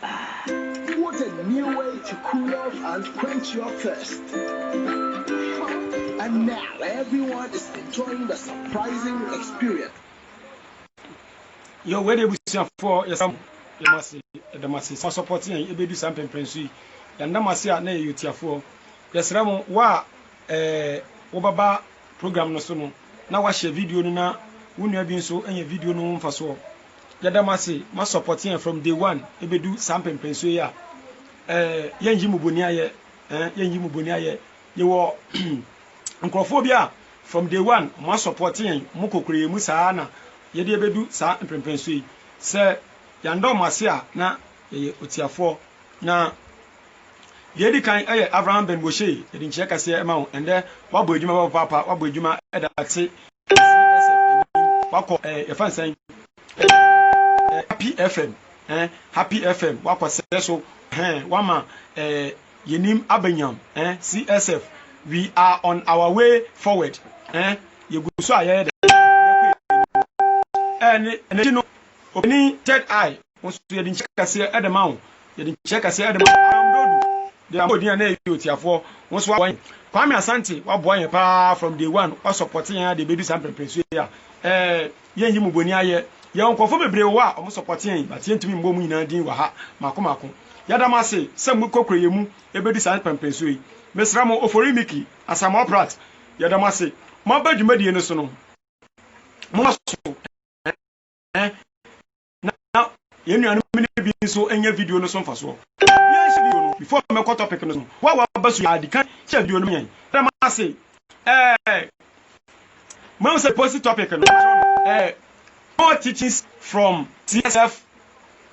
What a new way to cool off and quench your thirst. And now everyone is enjoying the surprising experience. Yo, where they for yes, the massy supporting and you do something prince. And Namasia ne you tear for yes, Ramon wa Obaba program no sono. Now watch a video na when you have been so any video no for so. Yadamasi ma supporting from day one ebe do something prince ya. Yenji mubonia ye yenji mubonia ye ye wo nkrofobia from day one ma supporting mukokure mu saa na ye de bedu saa mprempenso yi se yando mase a na ye otiafo na ye di kan Abraham Ben Boshe ye di nche kase e ma wo ende wabo adwuma papa wabo adwuma edate wako ye fansan Happy FM Happy FM wako so wama yenim abanyam CSF we are on our way forward ye go so aye and you know opening third eye won so ye din check ase edema ye din check ase edema amdodu de amodin na yotiafo won so wan Kwame Asante wa boy pa from day one wa supporting ya de bedu sam prepresu ya ye nyi muboni aye ye onkofo bebre wa o supporting but ye ntumi mbo mu nyina din wa ha mako yadamase sem kokroye mu ebedu sam prepresu yi mesra mo oforimiki asamo prat yadamase mo badwumadie no so no mo so now you know many so any video no so faso yes video no before me cut topic no wa basu ya dikan share video no yen dem say mo say post topic no more teachings from TSF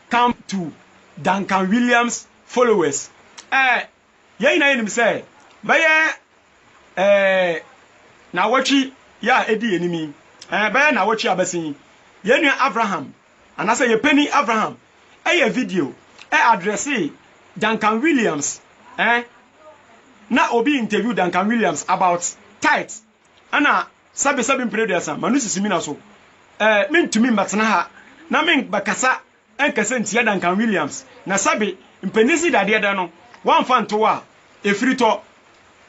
come to Duncan Williams followers ye na enim say baye na wachi ya edi enimi baye na wachi abasin ye nua Abraham and I say you penny Abraham a video address Duncan Williams na obi interview Duncan Williams about tithes ana sabe impredesa manusi simina so min to me matna ha na min bakasa enkase ntia Duncan Williams na sabe impenisi dade da no wan fanto a efrito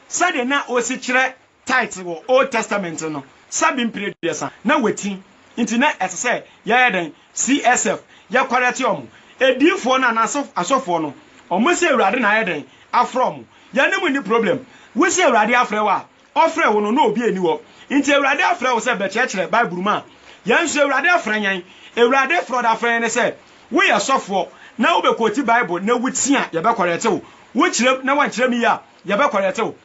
sade na osi kire tithes wo Old Testament no sabe impredesa na wetin intina esese yeden CSF ya kwarete omo edifo na asofo no omo se awurade na yeden afrom ya nemu ni problem we se awurade afre wa ofre wo no na obi eni wo nti awurade afre wo se be chekere bible ma ya nso awurade afre nyan awurade fro da afre ne se we asofo na wo be quote bible na wutia ya be kwarete wo wo kire na wan kire mi ya be kwarete wo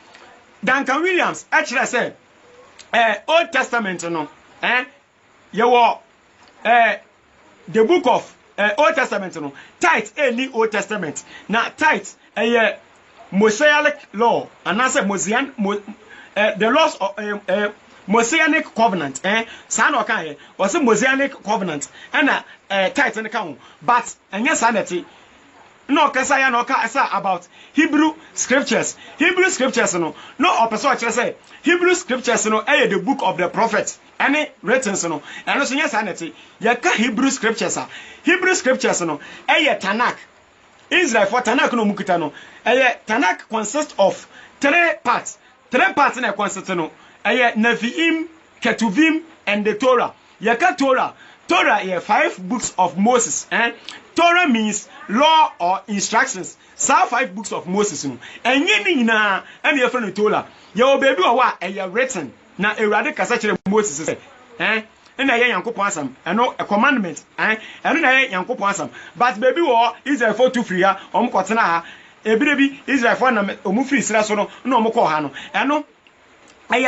Duncan Williams a kire se Old Testament no yewo the book of Old Testament no tithe any Old Testament na tithe Mosaic law and answer the laws of Mosaic covenant san okan was a Mosaic covenant and tithe in count but enya sanity no kasa ya no kasa about Hebrew scriptures no opese say Hebrew scriptures no the book of the prophet any written no and so yes sanity ya ka Hebrew scriptures no Tanakh Israel for Tanakh no mukita no Tanakh consists of three parts na consist no Nevi'im, Ketuvim and the Torah ya ka Torah 5 books of Moses Torah means law or instructions. So 5 books of Moses no. Enye na and your friend Torah. Your baby wa written. Na Ewurade kasa kire Moses say. Na ye Yankopon asam. Eno a commandment. Eno na ye Yankopon asam. But baby wo Israel for to free ha. Om kotena ha. Ebirebi Israel for na omu free sira so no na om ko ha no. Eno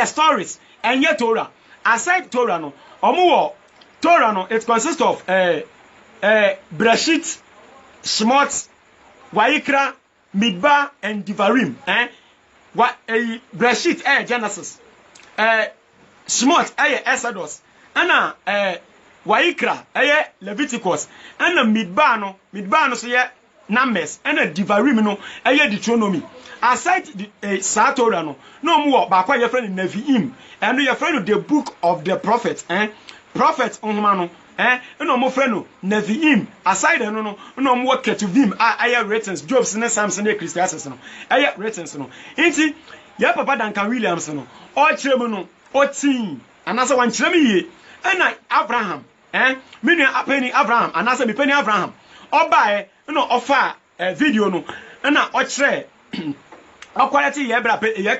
stories. Enye Torah. Aside Torah no. Omu wo Torah no it consists of Bereshit, Shemot, Wayikra, Midbar, and Devarim. Bereshit Genesis. Shemot Exodus. Anna Wayikra Leviticus. Anna Midbar no so ye Numbers. Anna Devarim no Deuteronomy. Aside the Torah no more ba kwa your friend Nevi'im. And your friend the book of the prophet. Prophet onhuma no no mo frɛ no Neviim aside no no mo Ketuvim aye ratings Jobs ne Samson ne Ecclesiastes no aye ratings no nti ya papa Duncan Williams no o kyerɛ mu no o tin anasa wan kyerɛ me yie na Abraham me nua apani Abraham anasa me pani Abraham obae no ofa video no na o kyerɛ quality ye bra pe ye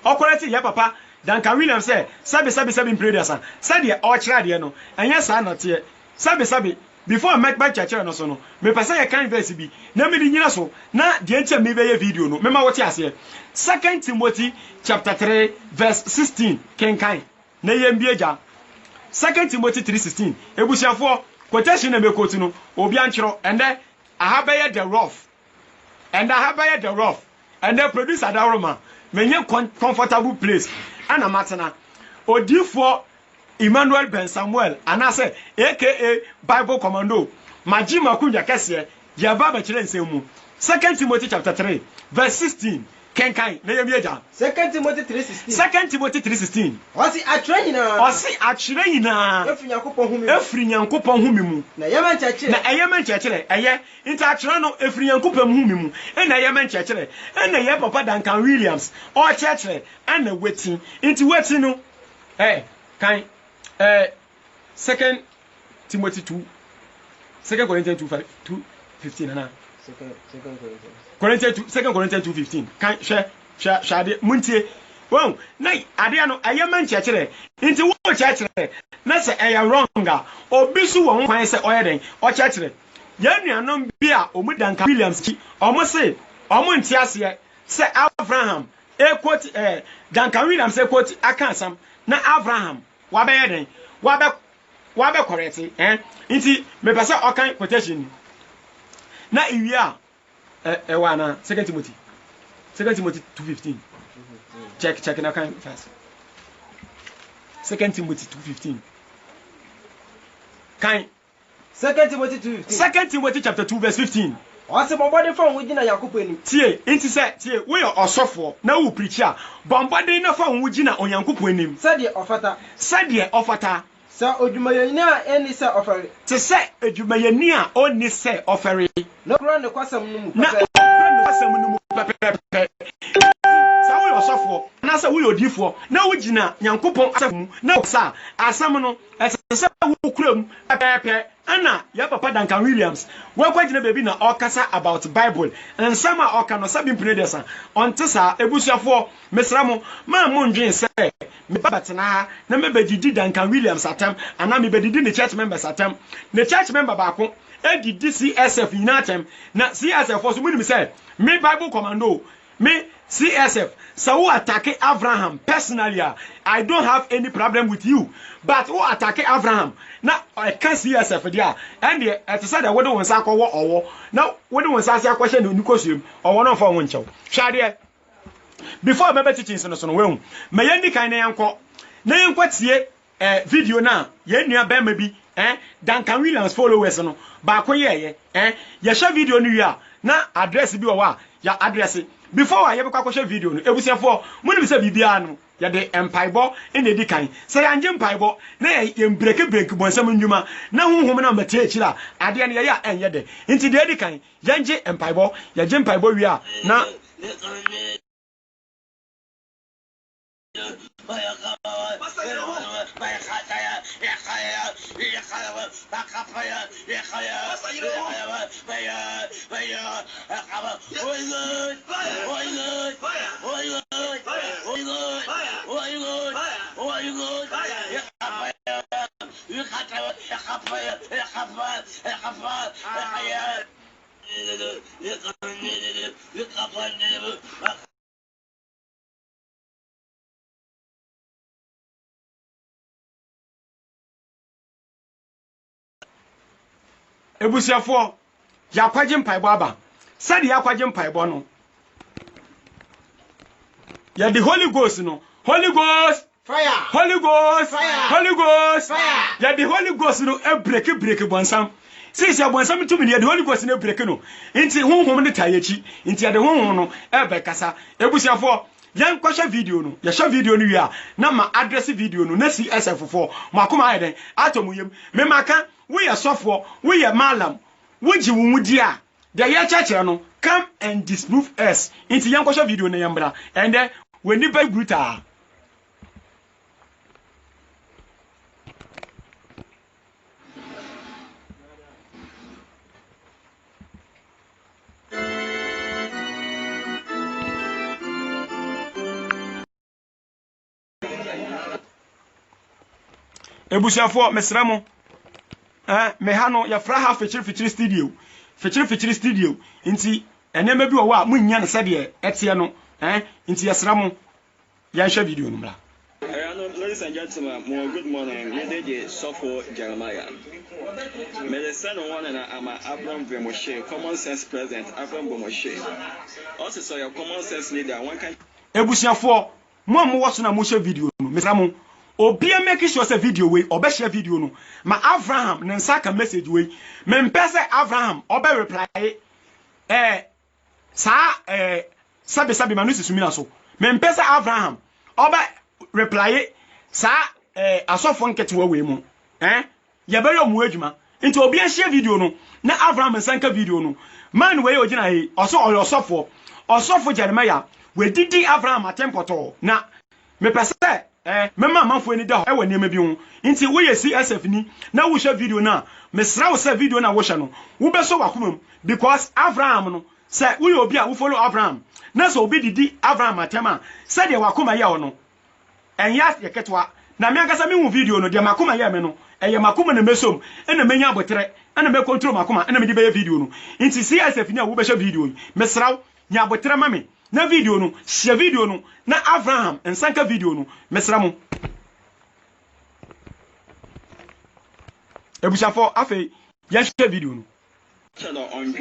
quality ye papa Duncan Williams say sabi impredasa said ye o kyerɛ de no anya sa na te sabi before make back church no so no me pese ye kan verse bi na me di nyina so na de enche me be video no me ma wote ase 2 Timothy chapter 3 verse 16 kenkan na ye mbieja 2 Timothy 3:16 ebusiafo quotation na me quote no obi ankyero and then ahabaye the rough and ahabaye the rough and then producer Daroma menye comfortable place ana matena odifo Emmanuel Ben Samuel anase aka Bible Commando majima kunja kese ya baba kire nsemu 2 Timothy chapter 3 verse 16 kenkai na yemieja 2 Timothy 3:16 2 Timothy 3:16 osi atwerɛ nyinaa efiri Nyankopɔn humi mu na yɛma nkyerɛkyerɛ ɛyɛ nti atwerɛ no efiri Nyankopɔn humi mu na yɛma nkyerɛkyerɛ na yɛ papa Duncan Williams o kyerɛkyerɛ na wetin nti wetin no kan 2 Timothy 2 2 Corinthians 2:15 na 2 Corinthians 2:15 kan hwɛ muntie won na ade no ayema nkyerɛkyerɛ nti wo kyerɛkyerɛ na sɛ ɛyɛ wrong a obi so wɔ kwan sɛ ɔyɛ den o kyerɛkyerɛ yɛn nuanom bi a omu Duncan Williams ki ɔmo se ɔmo nte ase sɛ Abraham quote Duncan Williams quote akansam na Abraham wabɛyɛ den wabe correct nti me pese okan quotation na iwia ewa na 2 Timothy 2:15 check na kan fast 2 Timothy 2:15 kan 2 Timothy 2:15 2 Timothy chapter 2 verse 15 ɔse bɔbɔde fa wo gina Yakob anim tie nti sɛ tie we ɔsɔfo na wo preach a bɔbɔde na fa wo gina Onyankopɔn anim sɛdeɛ ɔfata sɛ odwumayɛni a ɛni sɛ ɔfɛre te sɛ odwumayɛni a ɔni sɛ ɔfɛre na kura ne kwasɛm no mu pɛpɛpɛ sa wo ɔsɔfo na sɛ wo odifo na wo gina Nyankopɔn asɛm mu na sa asɛm no ɛsɛ sɛ wo kura mu pɛpɛpɛ ana ya papa Duncan Williams wo kwagina baby na ɔkasa about Bible nsɛm a ɔka no sabi mpene desa ɔnte sa ebusuafo mesra mo ma mo ndwen sɛ me babatena ha na me begidi Duncan Williams atam ana me bedidi ne church members atam ne church member baako edidi CSF inatem na CSF so munim say me Bible Commando me CSF so who attack Abraham personally I don't have any problem with you but who attack Abraham na I can CSF there and the at say that we don't want sakowo owo na we don't want say akwahye no nikosuem owo no fa won nchew hwade before me teaching so no we me yendi kan na yankɔ tie video na ye nua ba ma bi Duncan Williams followers no ba ko ye ye share video no wi a na address bi wo a ya address before I yebekwa kwahye video no ebusiafo mo ne bi se bibia no ye de empaibo ina edi kan se ya nje empaibo na ye break bonsam ndwuma na honhom na mate akira ade ne ye ya enye de nti de edi kan ye nje empaibo ye je empaibo wi a na ebusiafo ya kwagye mpaibo aba sadi ya kwagye mpaibo no ya the Holy Ghost no Holy Ghost fire Holy Ghost fire Holy Ghost fire ya the Holy Ghost no break bonsam since ya bonsam tumi ya the Holy Ghost no break no nti honhom ne tayechi nti ya the honhom no ebe kasa ebusiafo yan kwahwe video no ya hwe video no wi a na ma address video no na CSF4 makoma ayeden atomuyem me maka we ya sofo we ya malam we ji wumudi a the ya church no come and disprove us into yan kwahwe video na yambra and then when ni ba gruta ebusiafo mesramo me ha no ya fra ha fechiri studio nti enema bi wo a munnya ne sede etie no nti yesramo ya hwe video no mra. Ladies and gentlemen, good morning. Me DJ Sofo Jeremiah. Me the son of one and I'm Abraham Bemoshe, common sense president Abraham Bemoshe. Also so your common sense leader one can ebusiafo mo wo so na mo hwe video no mesramo obia make sure say video we obe share video no ma Abraham ne nsaka message we me mpese Abraham obe reply sabe manusi sumina so me mpese Abraham obe reply sa asofo nketewa we mu ye be yo mu adwuma nti obia share video no na Abraham nsanka video no man we ogina he osofo Jeremiah we didi Abraham atempoto na me pese mema manfo ni da e wani bi hu nti wo ye CSF ni na wo hwe video na mesra wo se video na wo hwe no wo beso wakomam because Abraham no se wo ye obi a wo follow Abraham na so obi didi Abraham atema se de wakoma ye wo no enya ye ketwa na me agasa me hu video no de makoma ye me no eye makoma na mesom na menya abotre na me control makoma na me di be video no nti CSF ni a wo be hwe video mesra nya abotre ma me na video no share video no na Abraham ensanka video no mesramo ebushafo afei ya share video no channel on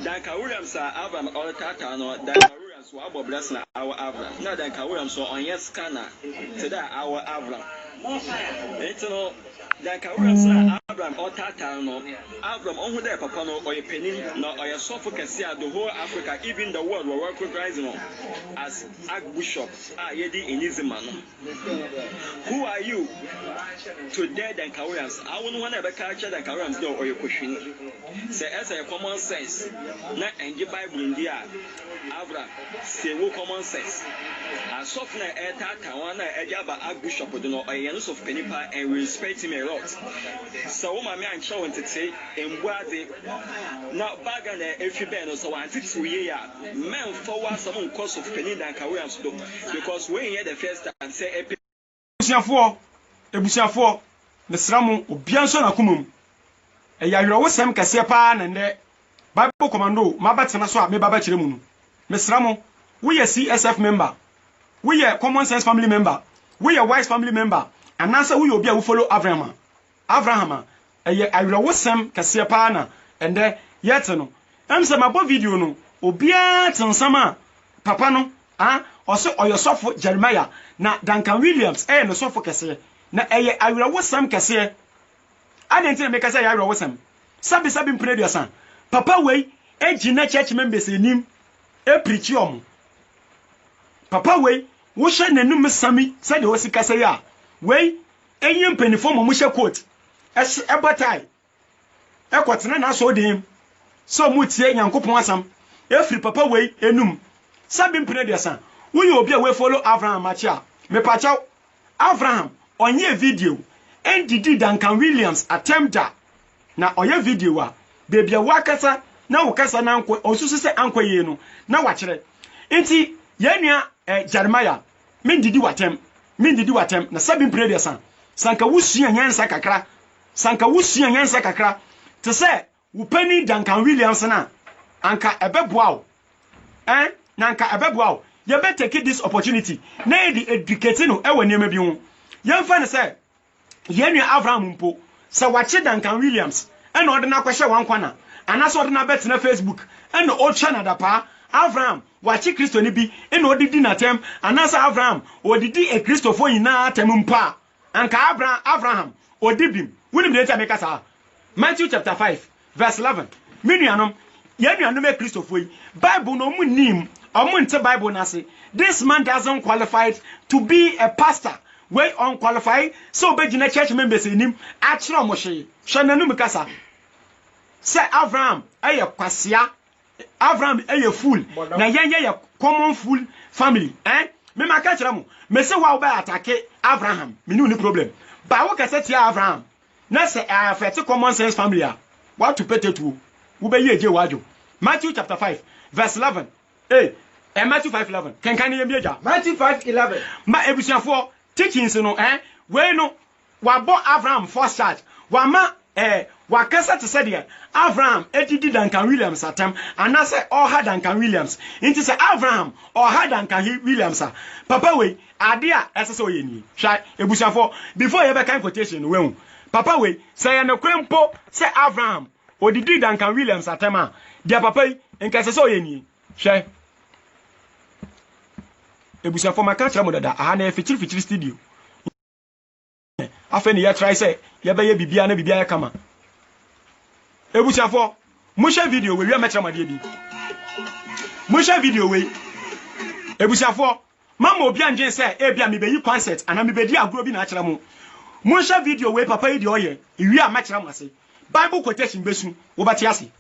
Danka Williams Abraham all tata no Danka Williams wa abo bless na our Abraham na Danka Williams so on yes scanner to that our Abraham it's no Danka Williams Abraham all tata no Abraham on who there papa no or penin no or sofo kese the whole Africa even the world will recognize no as Archbishop yedi inizima no. Who are you to dare Danka Williams? I won't want to capture Danka Williams no or your question say as a common sense na enje Bible India Abraham say wo common sense asof na tata wana ejaba Archbishop do no or yenus of penipa and we respect him a lot. So woman me ancha want to say embuade na baga na efibe no so wanti to ye ya men forward some course of penin Danka Williams do because when hear the first time say ebusiafo mesramu obianso na kumum eyayro wo sem kase pa na nde Bible commando mabatena so a me baba kire mu no mesramu we CSF member we common sense family member we wise family member anasa we obi a we follow Abraham ayro wo sem kase pa na ende yet no emse mabo video no obia tensama papa no oso oyosofo Jeremiah na Duncan Williams no sofo kase na ayro wo sem kase adentin me kase ayro wo sem sabi mprediosan papa wey ejina church members enim preach om papa wey wo hye nanum sami se de wosi kase ya wey enyim penifo mo hye coat ebotai ekotena na so dem so mutie nyankopon asam efri papa wey enum sabi mprediosan wo ye obi a we follow Abraham achia me pachaw Abraham onye video ndidi Duncan Williams attempt na oye video a bebia wakasa na wukasa na anko osusu se anko ye no na wachire enti yenua Jeremiah mindidi watem na sabi mpredie sanka wusua nyansa kakra te se wupani Duncan Williams na anka ebeboa na anka ebeboa ye be take this opportunity na educate no ewo niam bi ho yemfa ne se yenua Abraham mpo se wache Duncan Williams ena ode na kwahye wankwana anaso ode na bet na Facebook ena o chana da pa Abraham wachi Kristo ni bi ena odidi na tem anasa Abraham odidi e Kristofo yina tem mpa anka Abraham odibim wunim de ta meka sa Matthew chapter 5 verse 11 minuanom Yen you no Christopher. Bible no mu nim. Omunte Bible na say. This man doesn't qualify to be a pastor. We unqualified. So be jina church members in him. Achro moshe. Shananu mikasa. Say Abraham eye kwasia. Abraham eye fool. Na yen ye common fool family. Me maka kira mo. Me say wa oba attack Abraham. Me no problem. Ba wo kase tia Abraham. Na say affect common sense family a. What to pete to. Wo be ye je wajo. Matthew chapter 5 verse 11. Matthew 5:11. Can you hear me? Matthew 5:11. Ma ebusiafo teachings no we no wa bo Abraham first charge. Wa ma wa kasa to say there Abraham edidi Duncan Williams atem and I say all had Duncan Williams. Into say Abraham or had Duncan Williams. Papa we ade a eseso ye ni. Sha ebusiafo before you ever kind quotation we Papa we say na kwempo say Abraham odidi Duncan Williams atem a dia papa nka eseso ye ni. Sha ebusiafo maka kira mo dada aha na fichiri studio. Afeni ya try say ya be ye bibia na bibia ya kama. Ebusiafo mo share video we wi ametra made bi. Mo share video we. Ebusiafo mama obi anje say e bia me be yi concert ana me be di agro bi na akira mo. Mo share video we papa yi di oye wi ametra mo ase. Bible quotation besu wo bati ase.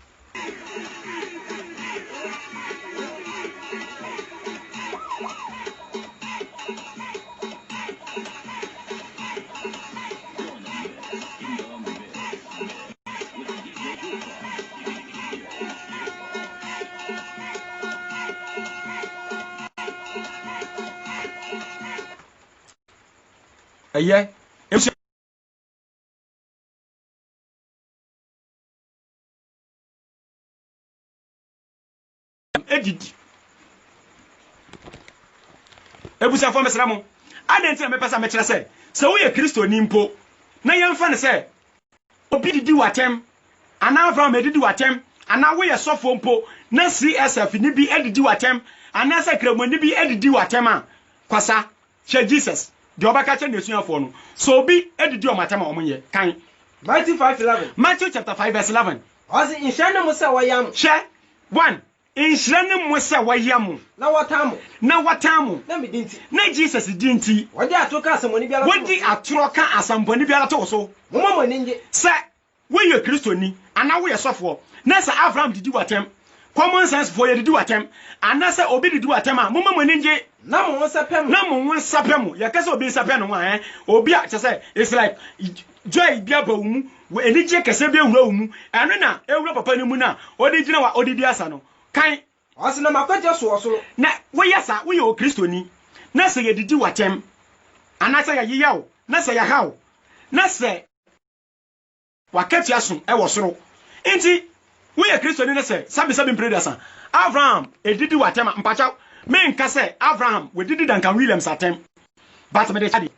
Yeah, edit. Ebusa for mesramo. Adentia me pesa me kire say. Se wo ye Kristo ni mpo. Na yemfa ne say. Obi didi watem. Ana Abraham edidi watem. Ana wo ye sofo mpo. Na CSF ni bi edidi watem. Ana say kremoni bi edidi watem a. Kwasa. She Jesus. The Obaka Chen is for no. So be edit your matama omunye. Kan Matthew 5:11. Matthew chapter 5 verse 11. Ozi inshana musa wayam. Share 1. Inshana musa wayam. Na watamu. Na watamu. Na midinti. Na Jesus dinti. Wadi atoka asamoni biara. Wadi atoka asamponi biara to so. Mama moninje. Say we ye Kristo ni ana we ye sofo. Na say Abraham didi watem. Common sense for ye didi watem. Ana say obi didi watem a mama moninje. Na mo nsapem. Na mo nsapem. Ya kase obi nsapem no a obi a say it's like joy bia ba wumu we enije kase bia wura wumu eno na ewura papa ni mu na odi gina wa odi asa no kan osi na makwaje so osoro na we yasa we o kristoni na se ye didi watem ana se ya yiyawo na se ya hawo na se wakati aso e wo soro enti we ye kristoni na se sabi mpredasa Abraham edidi watem mpacha me nka se Abraham we didi Duncan Williams atem but me dey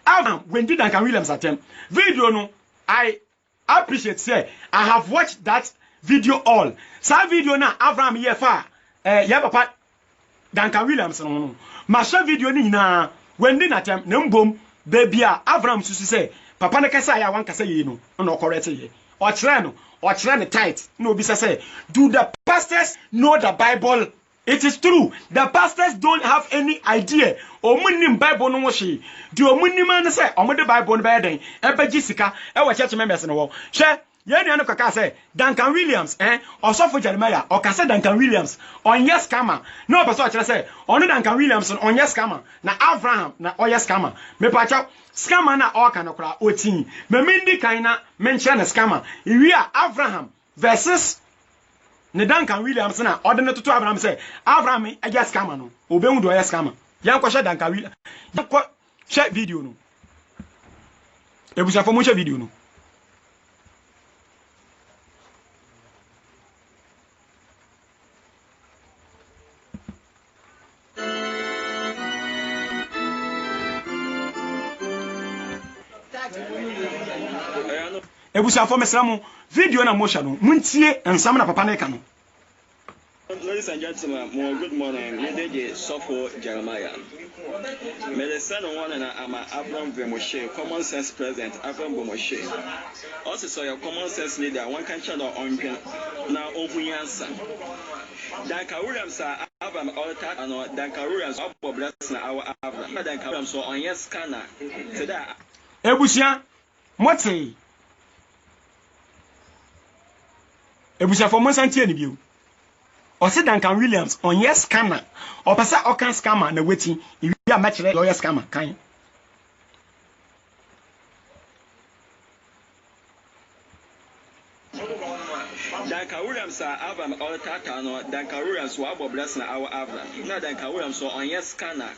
Abraham when did Duncan Williams attempt video no I appreciate say I have watched that video all sa video na Abraham ye fa ya papa Duncan Williams no ma sha video ni na when did attempt na mbom baby a Abraham susu say papa ne kasa ya wan kasa ye no no correct ye o kire ne tight no obi say do the pastors know the Bible? It is true. The pastors don't have any idea. Omunim Bible no woshi. The omunim an say omo the Bible no be den. Ebeji sika e wo church members no wo. She ye nua no kaka say Duncan Williams Osofo Jeremiah o ka say Duncan Williams on yes scammer. No person o kire say on Duncan Williams on yes scammer. Na Abraham na o yes scammer. Me pa cha scammer na o ka no kra otin. Me mindi kan na mention na scammer. Iwi a Abraham versus ne Duncan Williams na ordinary to Abraham say Abraham e just scammer no obehu do yes scammer yan ko share Duncan Williams yan ko share video no ebusa fo mo share video no ebusa fo mesramu video na motion no muntie ensam na papa na ka no. Ladies and gentlemen, good morning. My name is Osofo Jeremiah. May the son of one and I'm Abraham Vemoshe, Common Sense President, Abraham Vemoshe. Also, so your Common Sense leader, one can channel on na ohu yansa Duncan Williams Abraham Alta and Duncan Williams Bob na our Abraham Duncan Williams on yes scanner today ebusia moti ebusia for monsantie ni bio o se Duncan Williams on yes scanner o pesa o kan scammer na wetin iwi a matchere lawyer scammer kan Duncan Williams Abraham Alta and Duncan Williams Bob na our Abraham na Duncan Williams on yes scanner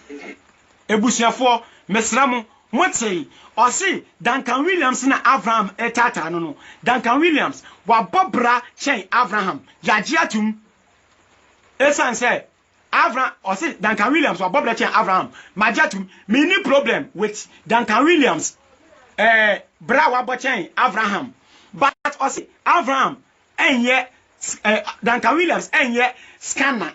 ebusia for mesramu moti o se Duncan Williams na Abraham etata no Duncan Williams wa bobra chen Abraham yagiatum esan say Abraham or say Duncan Williams wa bobra chen Abraham majatum mini problem with Duncan Williams bra wa bochen Abraham but or say Abraham enye Duncan Williams enye scanner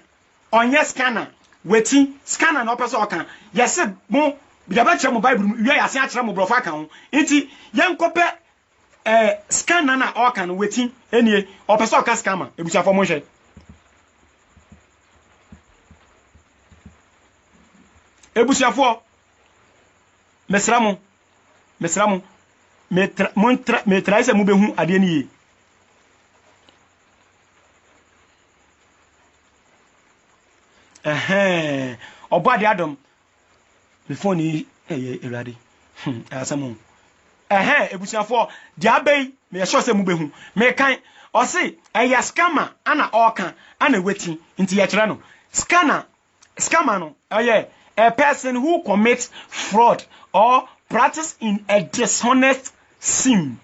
onye scanner wetin scanner no person okan yes mo biaba kire mo bible wi ase akire mo brofa kan ho nti yenkope scanner na okan wetin enie o person okan scammer ebusia fo mo hwe ebusia fo mesramu metra ise mu behu ade ni ye obo ade adom me phone yi erade asamu ebusia fo dia bei me ye sure se mu behu me kan o se eya scammer ana okan ana wetin nti ye kire no scammer no a person who commits fraud or practice in a dishonest sin.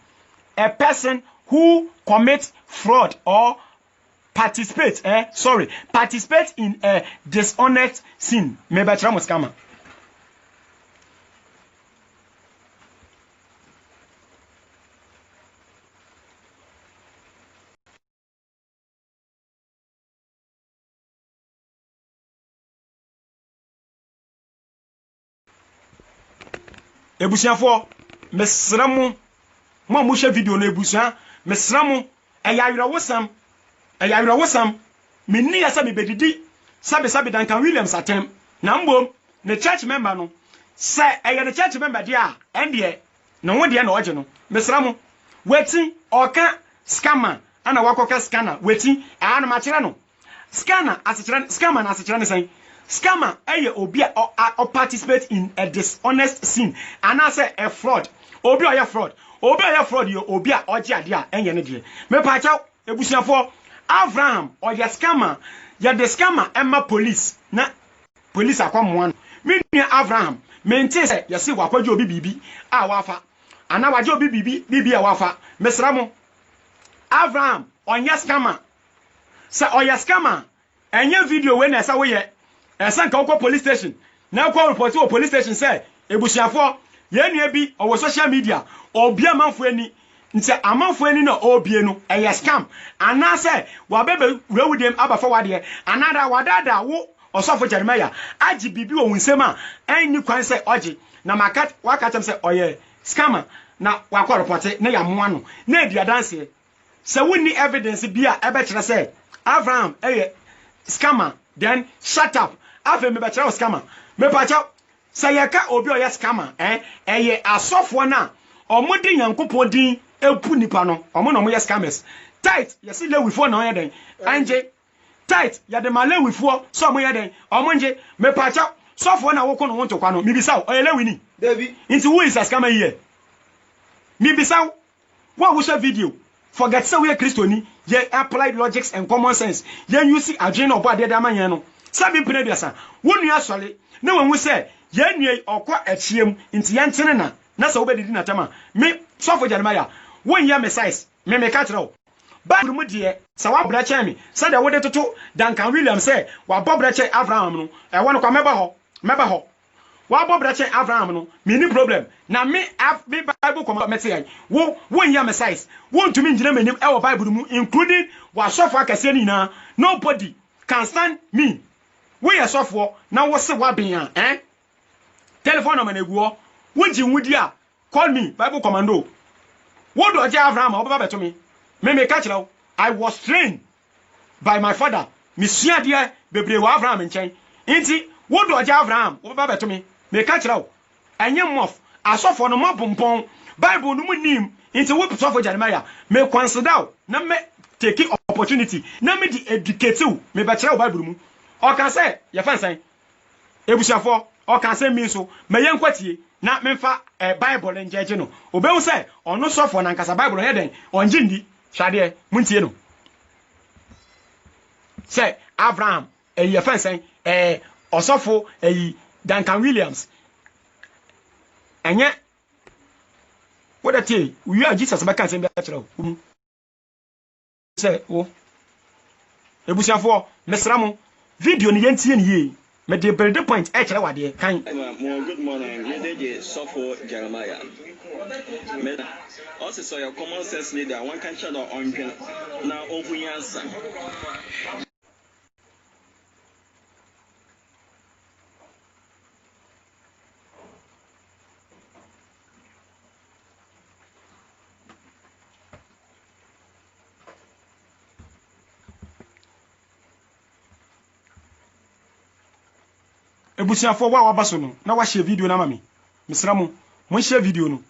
A person who commits fraud or participates in a dishonest sin. Maybe try mo scammer. Ebusiafo mesramu mo mo hwe video na ebusia mesramu eyawrewosam menni asa me bedidi sabe Duncan Williams atem na mbom ne church member no se ne church member dia ende no wo dia na oje no mesramu wetin oka scammer ana wakoka scanner wetin ana ma kire no scammer na asechire ne sen scammer obi a participate in a dishonest sin and I say a fraud obi oya fraud yo obi a oje ade a enye ne de me pa cha ebusiafo Abraham oya scammer ya the scammer emma police na police akwamo an me nua Abraham mente say yesi wakwaje obi bibi a wafa ana waje obi bibi a wafa mesramo Abraham onya scammer say oya scammer enye video we na say we ye esan ka okọ police station na kwa report o police station say ebusiafo ye nua bi o social media obi amanfo ani nti amanfo ani na obie no eye scam ana say wa bebe rewudem abafa wade anada wadada wo osofo Jeremiah agi bibi wo hunsem a enni kwan say ogi na makat wakatem say oye scammer na wakọ report na ya moa no na edia dance say wonni evidence bi a ebe kire say Abraham scammer then shut up afa me be kire scammer me pa cha say yeka obi oya scammer eye asofo na omodi yankopon din epu nipa no omo na mo yes scammers tight yesi lewifo na oya den anje tight ya de malewifo so mo ya den omo nje me pa cha sofo na woko no wonto kwa no mi bisa oye lewini David into who is a scammer here mi bisa what was a video forget say we Christoni ye applied logics and common sense ye use adwene obo ade da manyen no sabi pene biasa wonu asole na won say ye nue okwa achiem nti ye ntene na say obedidi na tema me sofo Jeremiah won ya me size me ka kire ba mu de sa wa bra che me say da wode toto Duncan Williams say wa bobra che Abraham no e won kwa meba ho wa bobra che Abraham no me ni problem na me Bible come me say won ya me size won to me ngina manim e wo Bible mu including wa sofo akase ni na nobody can stand me we are sofo na wo se wa ben telephone number na eguo wo ji nwudi a call me Bible commando wo do je Abraham oba beto me ka kire wo I was trained by my father. Misia dear bebre wa Abraham nchen. Inti wo do oja Abraham wo ba beto me. Me ka kira wo. Enye mof asofo no mapompon Bible no mu nim. Inti wo sofo Jeremiah me consider na me take opportunity na me di educate you me ba kira wo Bible mu. O kan say ye fan san ebusiafo o kan say mi so me ye nkwatie na me fa Bible njeje no obehu say ono sofo na nkasa Bible he den onje ndi hwade muntie no say Abraham ye fan san osofo Duncan Williams enye what that say we are Jesus ba kan say be kira wo say wo ebusiafo mesramo video ni yentie ni ye me de build point e kire wade kan good morning me dey suffer Jeremiah me also so your common sense leader one can share on na ofunyansa ebusiafo wa wabaso no na wa share video na mami misramu mo share video no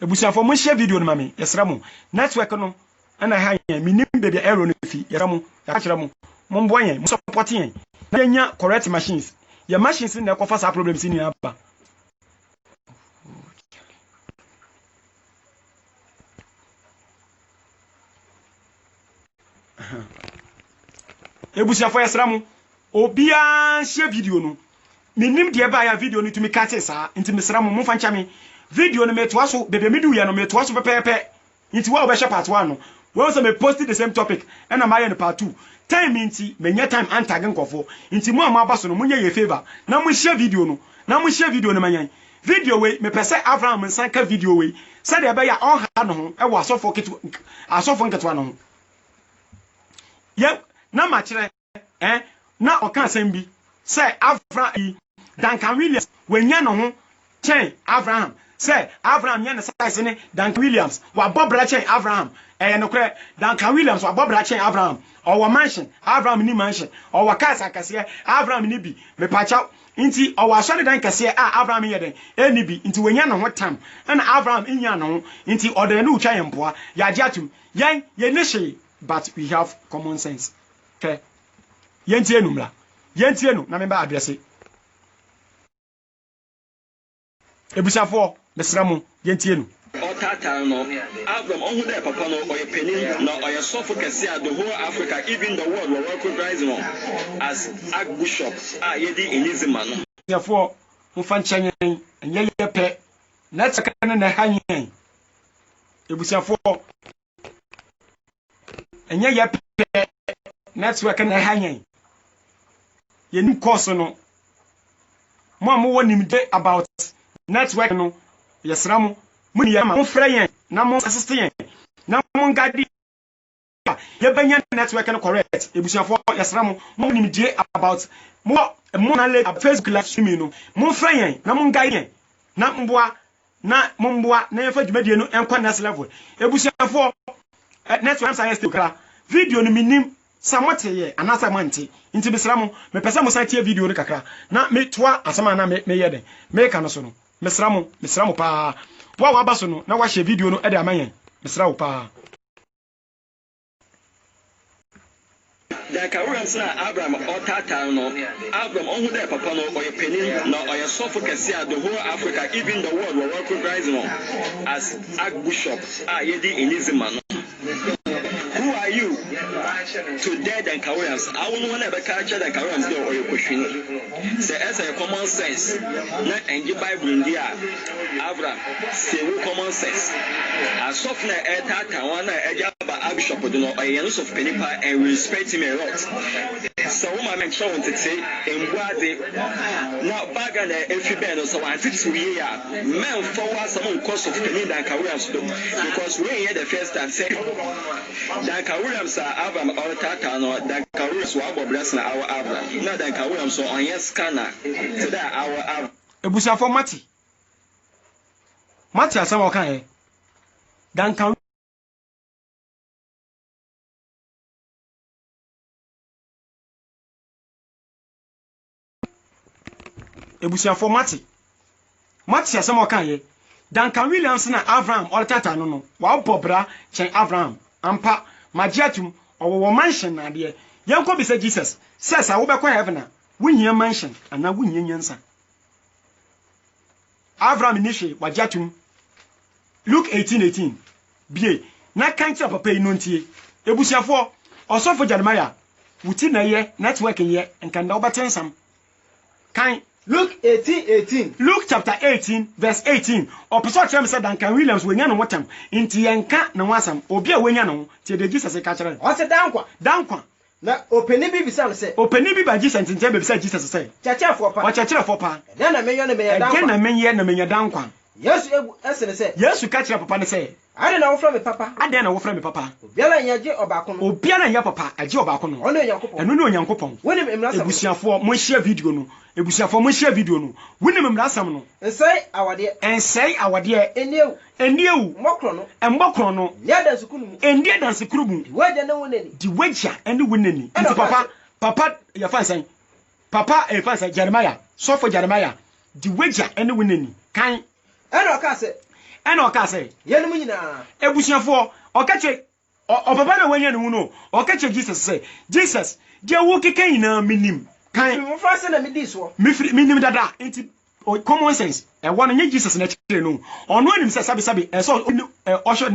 ebusiafo mo share video no mami yesramu network no ana ha yen minim baby error no fi yesramu ya kira mo mo mbo yen mo support yen na yenya correct machines your machines na kofa sa problems ni aba ebusiafo yesramu obia share video no minim de ba ya video no tumi catch sa nti mesramu mo fa ncha me video no metwa so bebe midu ya no metwa so pepepe nti wa obesha part 1 no we also me post the same topic and am I in part 2 time nti menya time antag nkofo nti mo amabaso no munye ye favor na mo share video no manyan video we me pese Abraham nsanka video we said e be ya on ha no ho e wo asofo nketwa no ho ye na ma kire na oka asem bi say Abraham Duncan Williams wenya no ho chen Abraham say Abraham nya na size ne Duncan Williams wa bobra chen Abraham no kre Duncan Williams wa bobra chen Abraham or mansion Abraham ni mansion or casa kase Abraham ni bi me pacha nti or asore dan kase Abraham ye den eni bi nti wenya no ho tam na Abraham inya no nti order na utwa yempoa ya giatum yen ye nishi but we have common sense okay yenti enumla yenti enu na member address ebusafo mesramu yenti enu Otata no Abraham on who papa no or penny no or suffer kese the whole Africa even the world will recognize no as Archbishop yedi Elizman therefore mo fan chanyen enye yepe na tsaka na hanyen ebusafo enye yepe network na hanyen yeni course no mo woni de about network no yesramu muni ya mo freyen na mo assist yen na mo ngadi ye banya network no correct ebusiafo yesramu mo ni die about mo na le Facebook live streaming no mo freyen na mo ngadi yen na mboa na yefa dwumadie no enkwa next level ebusiafo network science kra video no minim samote ye anasa manti nti bisramu me pesa mo site video no kakra na me toa asama na me yeden me ka no so no mesramu pa wa wabaso no na wa share video no e de amayen mesramu pa da ka Williams na Abraham Otata no Abraham on who papa no or penny no or suffer kese the whole Africa even the world will recognize no as Archbishop yedi Elizman. Who are you to dead and Williams? I won't want to catch the Williams there or your question. Say as a common sense, not and your Bible in the Abraham say we common sense. As software at that one, a Archbishop would know a use of penny and respect him a lot. so woman men show to say in Boade. Now Bagan if you been so I think to ye men forward some course of Penny Duncan Williams because we here the first time say Duncan Williams are Abraham or Tatano, Duncan Williams were blessing our Abraham. Now Duncan Williams so on yes scanner to that our Abraham. Ebusia for Mati asem o kan e Duncan Ebusia for Mati asem o kan e Duncan Williams na Abraham or Tata no wa bobra chen Abraham ampa magiatum owo mansion na de yenko bi say Jesus says I will be kwa heaven na wunyia mansion ana wunyia nyansa Abraham initiate wajatum Luke 18:18 bie na kanchi papa inu ntie ebusiafo osofo Jeremiah wuti na ye network ye nkanda obetensam kan Luke 18:18 Luke chapter 18 verse 18 opeso chem say Duncan Williams wenya no wotam nti yenka na wasam obi a wenya no tie de Jesus ka kire o se dankwa na openi bi bisa no se openi bi ba Jesus nti be bisa Jesus say chachafo pa o chachafo pa na na menyo na menya dankwa again na menye na menya dankwa Yesu ebu esene se Yesu ka kire papa ne say ade na wo fra me papa obiara nyaje obako no obiara nya papa age obako no ono Nyankopon eno ne Onyankopon woni memrasam ebusiafo mo share video no woni memrasam no ensai awade enieu mbokro no ya dan sukunu mu endie dan sekuru mu waja na wonani di waja ene wonani nti papa ya fansan papa e fansan Jeremiah sofo Jeremiah di waja ene wonani kan ena oka se yenum nyina ebusiafo okache papa na wanya no no okache Jesus say Jesus je wo keke nyina minim kan mo fa se na mi di so minim dada enti common sense e won nye Jesus na kire no ono anim se sabi so osho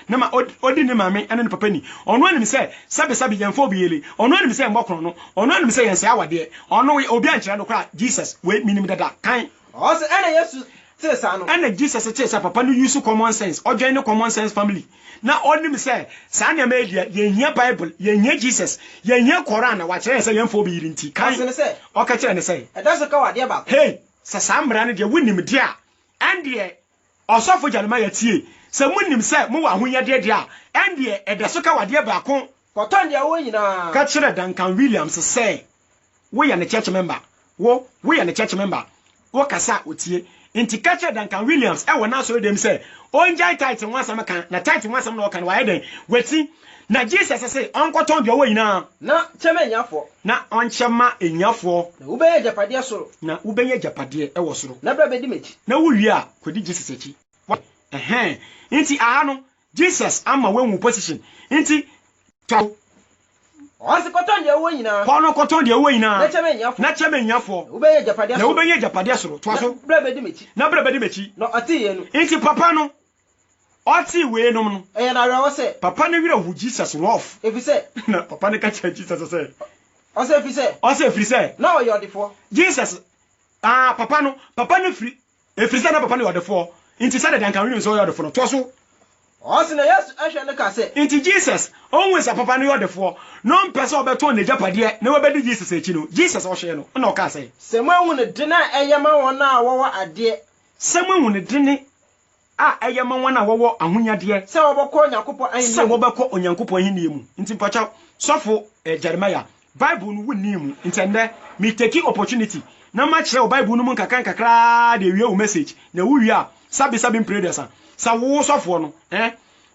na ma odi ni mame ene ni papa ni ono anim se sabi yemfo biele ono anim se mbokro no ono anim se yense awade ono obi ankire no kra Jesus we minim dada kan o se ene Yesu and Jesus says papa no use common sense or join the common sense family na onim say sa na media ye hia Bible ye hia Jesus ye hia Quran wa kire say yemfo bi yirinti kan o ka kire ne say e da so ka wade ba hey sa samra ne de wonim de a and de osofo Jeremiah tie sa munim say mo wa ahonya de a and de e da so ka wade ba ko koton de wo nyina ka kire Duncan Williams say we are the church member we are the church member wo kasa otie inti kache Duncan Williams e wona so dem say onjai title wansam kan na title wansam no kan wa den weti na Jesus say onkoton de owo yina na chema enyafo na onchema enyafo na ubeye japade soro na ubeye japade e wo soro na bra bedi mechi na wuwi a kodi Jesus echi inti ahano Jesus ama wenwu position inti Onsi koton de wo nyina kono koton de wo nyina na chema enyafo ubeye japade soro to aso bra bedi mechi no ati ye no inti papa no oti we no no e na rawo se papa ne wira hu Jesus rough efise na papa ne ka cha Jesus say o se efise na o yodefo Jesus papa ne free efise na papa ne yodefo inti say Duncan Williams so yodefo no to so o se na Yesu ahwe ne ka se inti Jesus onwe sa papa ne yodefo no mpese obeto ne japade na we bedi Jesus echi no Jesus o hwe no na o ka say semu hu ne de na eyema wona wo ade semu hu ne de ne eyema wona wo ahonyade se wobekọ Onyankopon ahini se wobekọ Onyankopon ahini mu nti pacha sofo Jeremiah Bible no woni mu nti ende me take opportunity na ma kire o Bible no mu kakra de wie o message na wo wie a sabi prayers sa wo sofo no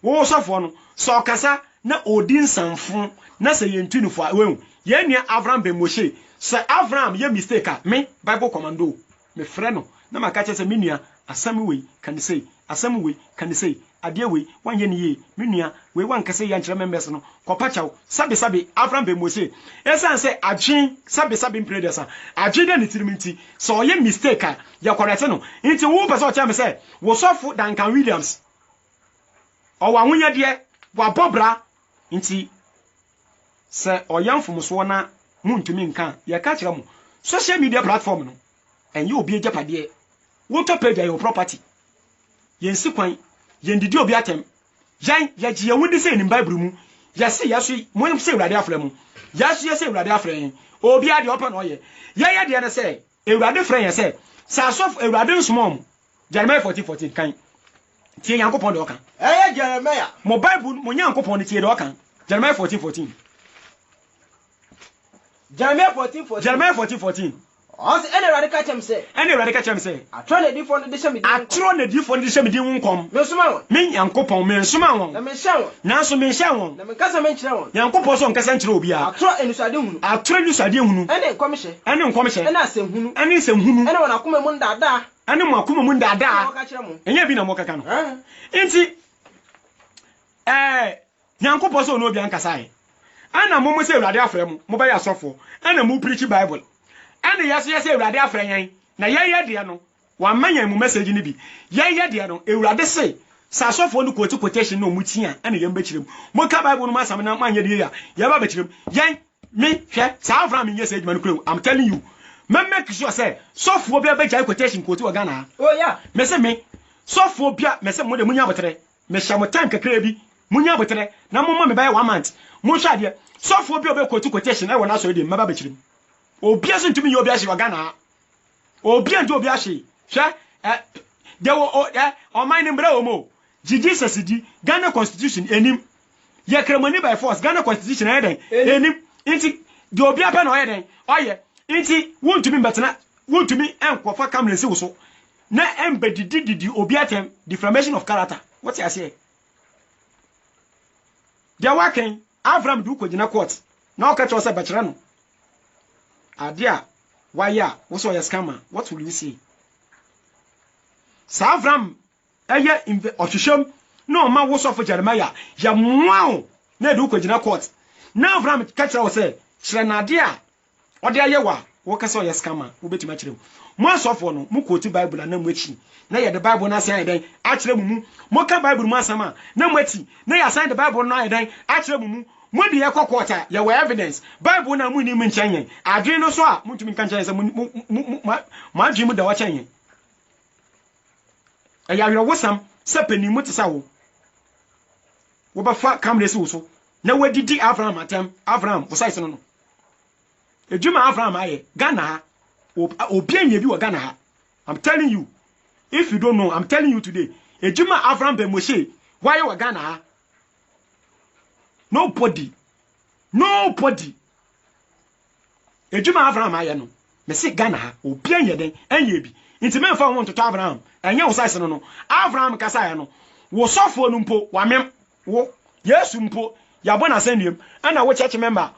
wo sofo no so kasa na odin sanfo na se yentunufo we ye nua Abraham be Moshe se Abraham ye mistake me Bible commando me frɛ no na maka che se me nua asam we kan say asam we kan say ade we wanye ne ye me nua we wan kase ya nkyere members no kopa chaw sabi Abraham be Moshe esan se adwen sabi prayers adwen da ne tiriminti so ye mistake ya correct no nti wo pese o che me se wo sofo Duncan Williams o wa hunya de wa bobra nti se oyamfomso na muntumi nka ya ka kire mu social media platform no enye obi ejapade wo to page your property yensi kwan yendidi obi atem jan ya ji ye wudi se ni Bible mu yɛse yɛso mo sɛ awurade afrɛ mu yɛso yɛsɛ awurade afrɛ yɛn obi ade ɔpɛ na ɔyɛ yɛyɛ deɛ ne sɛ awurade frɛ yɛn sɛ sɛ asɔfo awurade nsoma mu Jeremiah 14:14 kan tie Nyankopɔn de ɔka Jeremiah mo Bible mo Nyankopɔn de tie de ɔka Jeremiah 14:14 Jeremiah 14:14 Jeremiah 14:14 ɔse ɛna awurade ka kyɛm sɛ ɛne awurade ka kyerɛ me sɛ atoro na difo no de hyɛ me din atoro na difo no de hyɛ me din nkɔm mesoma wɔn me Nyankopɔn me nsoma wɔn na menhyɛ wɔn nanso me nhyɛ wɔn na menkasa menkyerɛ wɔn Nyankopɔn so nkasa nkyerɛ obiara atoro enusade hunu atoro nusade hunu ɛne nkɔmhyɛ ɛne nkɔmhyɛ ɛne asɛm hunu ɛne nsɛm hunu ɛne wɔn akoma mu ndaadaa ɛne mo akoma mu ndaadaa ɔka kyerɛ mo ɛnyɛ bi na mo kaka no nti Nyankopɔn so no obi ankasa ɛ ana mo mo sɛ awurade afrɛ mu mo bɛyɛ asɔfo ana mo preach Bible ana yɛsɛ awurade afrɛ yɛn na yɛyɛ deɛ no wa manya mu message ni bi yɛyɛ deɛ no awurade se sa asɔfo no quote quotation no mu tia ana yɛn bɛkyerɛm mo ka Bible no masam na manya deɛ ya yɛba bɛkyerɛm yɛn me hwɛ sa afra me nyɛ adwuma no kuro I'm telling you make sure say sɔfo bia bɛgya quotation quote wa Ghana oh yeah me se me sɔfo bia me se mo de munya botere me hya mo time kakra bi munya botere na mo me bɛyɛ 1 month mo hwɛ adeɛ sɔfo bia bɛ quote quotation na wɔ na so de maba bɛkyerɛm obi aso ntumi yɛ obi ahye wa Ghana obi anto obi ahye hwɛ de wo ɔman ne mbra wo mo Jesus di Ghana constitution enim ye kremoni by force Ghana constitution eden enim nti de obi apɛ na ɔyɛ den ɔyɛ nti wontumi mbetena wontumi enkofa kamle se wo so na embedidi obi atem defamation of character what you say de waken Abraham du ko gina court na ɔka kyerɛ sɛ bɛkyerɛ no ade a waya wo so yɛ scammer what will you say sa Abraham eye ohwehwem na ma wo so for Jeremiah ya mwawo na du ko gina court na Abraham ka kyerɛ wo sɛ kyerɛ na ade a ɔde ayɛ wa wo ka sɛ yɛ scammer wo betuma kyerɛ mo asɔfo no mo quote Bible na mo achi na yɛ de Bible na asan den a kyerɛ mu mo ka Bible mu asama na mo achi na yɛ asan de Bible na den a kyerɛ mu mo de yɛ kokota yɛ wɔ evidence Bible na mo ni mo nkyɛn yɛn adwen no so a mo ntumi kan kyerɛ sɛ mo adwen mu da wa kyɛn yɛn ɛyɛ awere wosam sɛ panimu te sa wo wo ba fa kamle si wo so na wadidi Abraham atem Abraham wo size no no edwuma Abraham aye Ghana ha obi anya bi wo Ghana ha I'm telling you if you don't know I'm telling you today edwuma Abraham be Moshe why wo Ghana ha nobody edwuma Abraham aye no me se Ghana ha obi anya den anya bi nti me fa won to Abraham anya wo size no no Abraham kasa ya no wo sofo no mpo wa mem wo Yesu mpo ya bona sendiem ana wo church member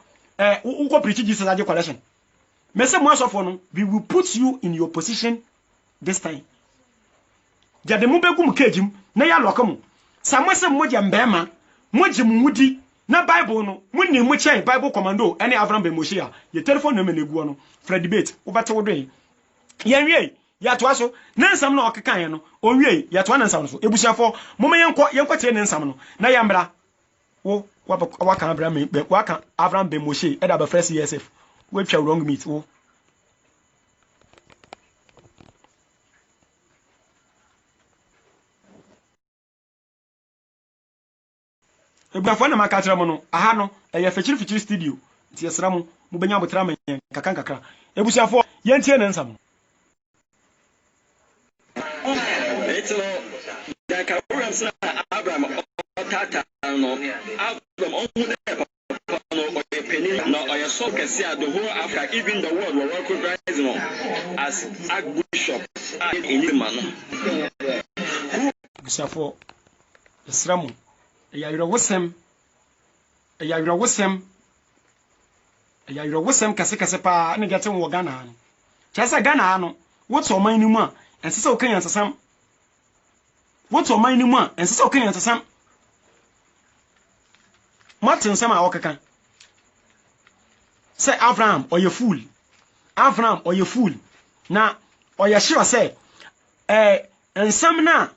wo ko preach Jesus aje collection me se mo sofo no we will put you in your position this time jade mu begum kejim na ya lokam samose mo je mbema mo je mudi na Bible no mo ni mo che Bible commando ene Abraham be Moshe a ye telephone number na egu no fra debate wo bate wo do yen wie ya to aso na nsam na okeka yen no onwie ya to na nsam no so ebusiafo moma yenkɔ tire ne nsam no na ya mbra wo waka Abraham be Moshe eda ba fresh CSF we twa wrong meat wo ebuafo na maka tire mo no aha no eye fechiri studio ti yesra mo benya botra men kakra ebusiafo yentie ne nsam no Abraham Otata no Abraham on the papa no penny no or so can see the whole Africa even the world will recognize no as Archbishop in man Gusafo Isramu ya yiro wosem kase pa na gete wo Ghana no chese Ghana no woto man ni mu a ensese o kan yansasam woto man ni mu a ensese o kan yansasam Martin sama awokaka say Abraham or you fool na or you sure say ensam na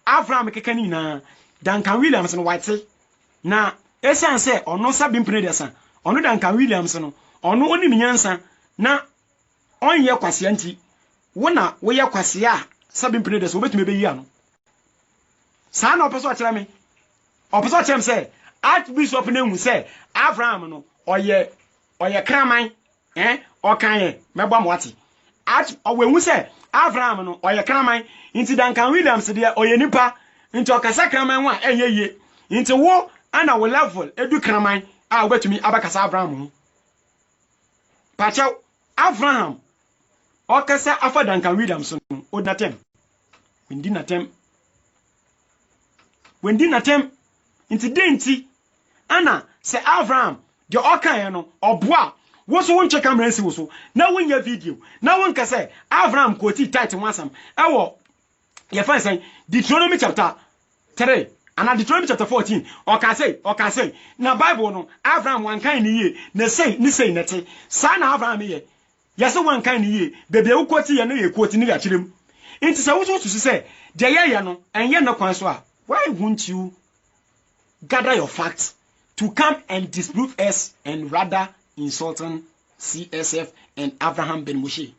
Abraham kekani na Duncan Williams no white na esan say ono sabim predesa ono Duncan Williams no ono oni nyansa na onye kwase anti wona wo ye kwase a sabim predesa obetumi be yi ano sa na opeso akira me opeso akira me say Archbishop ne hu say Abraham no oye kraman okaye mebo amwati owe say Abraham no oye kraman inti Duncan Williams de oye nipa inti okasa kraman wa enye inti wo ana wo level edu kraman a obetumi abakasa Abraham pacha Abraham okasa afa Duncan Williams no odatem wendi natem inti denti ana se Abraham de okaye no oboa wo so won check camera nsi wo so na won ya video na won ka say Abraham ko ti tight wasam ewo ye fan say Deuteronomy chapter 3 and Deuteronomy chapter 14 o ka say na Bible no Abraham wan kan ni ye na say nete sa na Abraham ye yase wan kan ni ye bebe wo kwoti ye no ye kwoti ni ya kirem inti say wo so say de ye no enye no kwan so a why won't you gather your facts to come and disprove us and rather insulting CSF and Abraham Ben Moshe?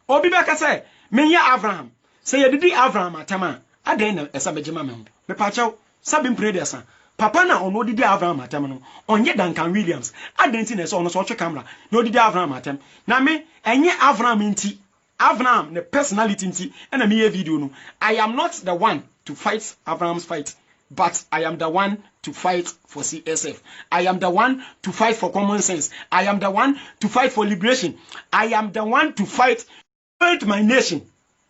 Obi beka say me ya Abraham say ye didi Abraham atama aden na esa bejema me ho me pachaw sabim pray desa papa na ono didi Abraham atama no onye Duncan Williams aden ti na esa ono so twe camera no didi Abraham atam na me enye Abraham nti Abraham the personality nti na me ye video no I am not the one to fight Abraham's fight, but I am the one to fight for CSF. I am the one to fight for common sense. I am the one to fight for liberation. I am the one to fight for my nation.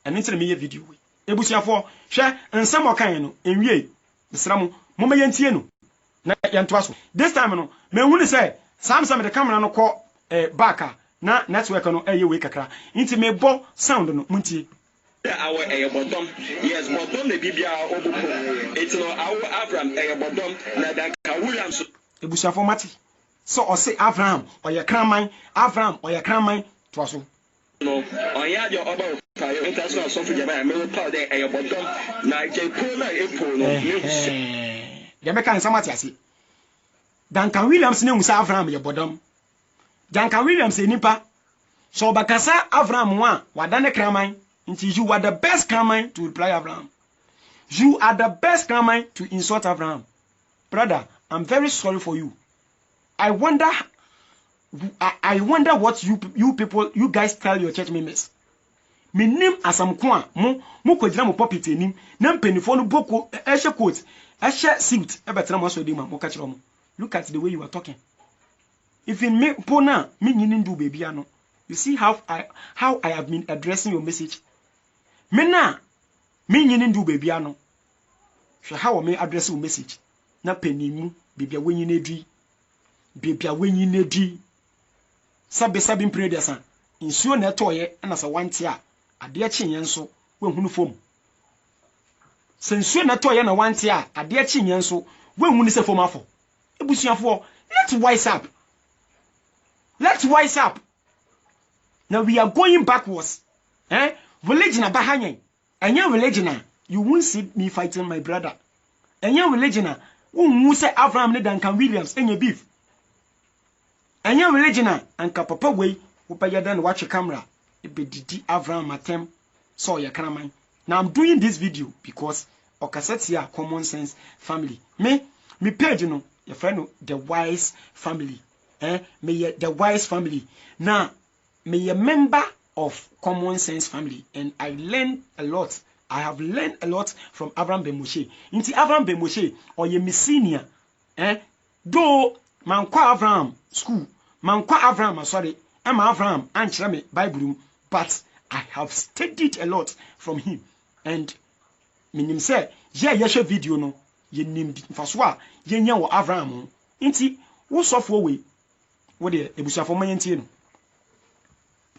And into me video. Ebusiafo hwe nsem okan no enwie misramu mo me yentie no na yento aso. This time no me hunu say Samsung the camera no ko back na network no eye we kakra. Inti me bo sound no muntie. Our bottom, yes, bottom the Bibia Obuko. It's no our Abraham bottom, Nadaka Williams. Ebusiafo mati. So or say Abraham or your cramming, Abraham or your cramming to us. No, on your about international something about a powder a bottom, Nigel Pona Epo. Yamaka and Samatiasi. Duncan Williams name was Abraham your bottom. Duncan Williams in Nipa. So Bakasa Abraham one, Wadane cramming. You are the best cramming to reply Abraham. You are the best cramming to insult Abraham. Brother, I'm very sorry for you. I wonder what you guys tell your church members. Me name asam kwa mo kwagina mo pulpit enim na mpenifo no boko ehye coat ehye suit e betra mo so dey ma mo ka kire mo. Look at the way you are talking. Even me pona me nyini ndu baby ano. You see how I have been addressing your message. Me na me nyini ndu baby ano. Hwe how me address your message. Na penimu baby awenyi na dui. Baby awenyi na dui. Sabe mpre de san. Insuo na etoye na sa wante a ade chinye nso wenhunu fom. Se insuo na etoye na wante a ade chinye nso wenhunu se fom afo. Ebusuafo, let's wise up. Let's wise up. Now we are going backwards. Religion abahanyen. Enya religion you won't see me fighting my brother. Enya religion won't say Abraham ne Duncan Williams enya beef. Enya religion anka papa way upaya dan watch your camera. Ebedidi Abraham atem so ya kraman. Now I'm doing this video because okasetia common sense family. Me page no your friend the wise family. Me the wise family. Now me a member of common sense family and I learned a lot. I have learned a lot from Abraham Ben Moshe. Inti Abraham Ben Moshe or ye senior. Though man kwa Abraham school, man kwa Abraham sorry, I'm Abraham and me Bible, but I have studied a lot from him. And minim say ye video no ye nim faswa ye nya wo Abraham. Inti wo sofo we wo de ebusuafo manyentie no.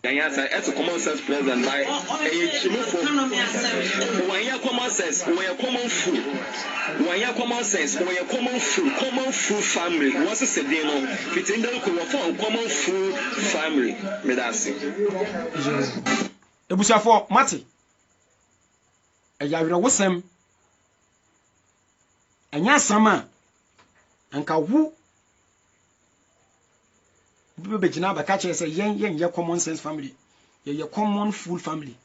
As a common sense president by a chimufo. When you common sense, when you common food, when you common sense, when you common food family. What's a sedino? Fitting the common food family. Medasi. Ebusiafo Mati. Eyawira wosem. Enya sama. Anka wu be jina ba ka che say yen ye common sense family ye common food family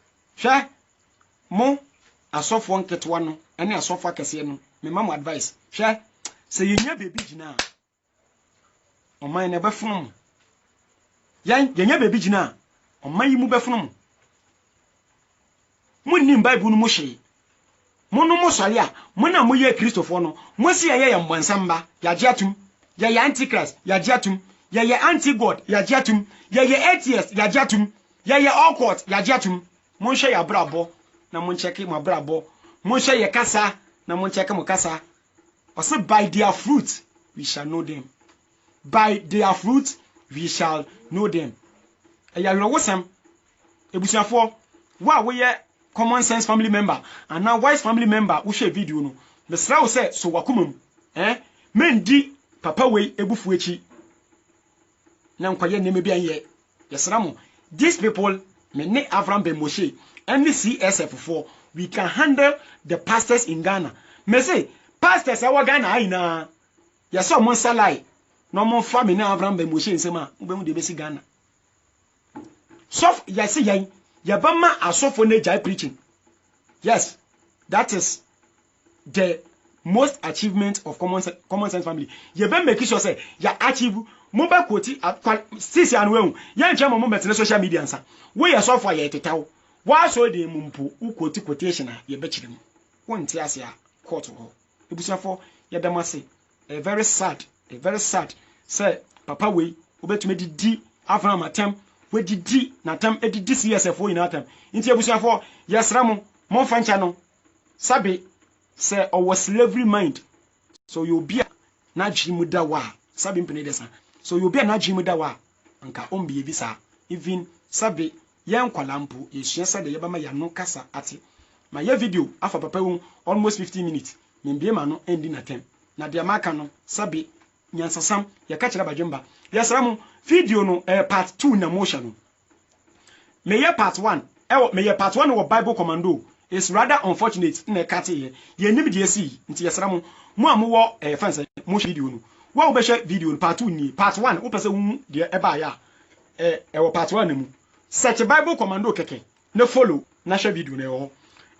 hwe mo asofo nketwa no ene asofo akese no me mam advice hwe se yenya baby gina oman ne bɛfono mu yenya baby gina oman yi mu bɛfono mu munnim bible no mu hye mono mo sɔre a mona mo yɛ kristofo no mo si yɛ mbonsamba yagye atum yɛ antichrist yagye atum yɛ anti-god yagye atum yɛ atheist yagye atum yɛ occult yagye atum mo hwɛ yɛ brabo na mo check mo brabo mo hwɛ yɛ kasa na mo check mo kasa ɔse by their fruit we shall know them by their fruit we shall know them ɛyɛ awosam ebusuafo wa wo yɛ common sense family member and now wise family member wo hwɛ video no mesra wo sɛ so wakomam mendi papa wei ebufu echi na nkwaye neme bi anyɛ yɛsra mo these people me ne Avram Ben Moshe and the CSF4 we can handle the pastors in Ghana me say pastors awa Ghana aina yɛsɛ mo salai no mo fa me ne Avram Ben Moshe nsema wo be de besi Ghana sof yɛsɛ yɛn yabama asofo ne jai preaching. Yes, that is the most achievement of common sense family. Yabama make sure say ya achieve mobile quote sisi anwe ya nche mo metene social media nsa. We ya sofo ya etetaw. Wa so de mumpu u quote quotation a ye be kirem. Wonti ase a court ho. Ebusuafo yadamase very sad say papa we obetumi didi Abraham atem we didi na tam edidi CSF ina tam nti abusuafo yesra mo fancha no sabe say our slavery mind so you be na jimu da wa sabe mpene desa so you be na jimu da wa anka ombe visa even sabe yen kwalampo yesua sa de yebama ya no kasa ate ma ye video afa papa won almost 15 minutes membie ma no endi na tem na de amaka no sabe nyansasam ya ka kira badwemba yesra mo video no part 2 na motion no meye part 1 meye part 1 wo Bible Commando is rather unfortunate na kate ye nim de esi nti yesra mo wo fansa mo video no wo be hwe video no part 2 ni part 1 wo pese wu de eba ya wo part 1 na mu search Bible Commando keke na follow na hwe video na ho